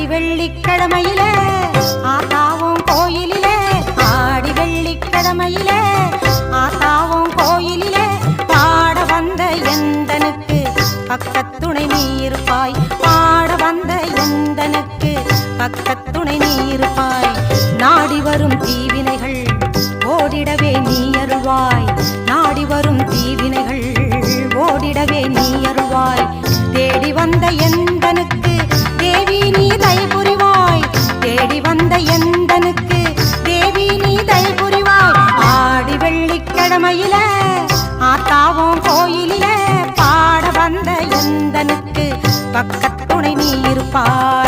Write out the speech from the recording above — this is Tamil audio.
ஆடி வெள்ளிக்கிழமையிலே ஆத்தாவும் கோயிலிலே ஆடி வெள்ளிக்கிழமையிலே ஆத்தாவும் கோயிலிலே பாட வந்த எந்தனுக்கு பக்கத்துணை நீ இருப்பாய் பாட வந்த எந்தனுக்கு பக்கத்துணை நீ இருப்பாய் நாடி வரும் தீவினைகள் ஓடிடவே நீ அருள்வாய் நாடி வரும் தீவினைகள் ஓடிடவே நீ அருள்வாய் தேடி வந்த எந்தனுக்கு தேவி நீ தயை புரிவாய் தேடி வந்த எந்தனுக்கு தேவி நீ தயை புரிவாய் ஆடி வெள்ளிக்கிழமையிலே ஆத்தாவும் கோயிலிலே பாட வந்த எந்தனுக்கு பக்கத்துணை நீ இருப்பாய்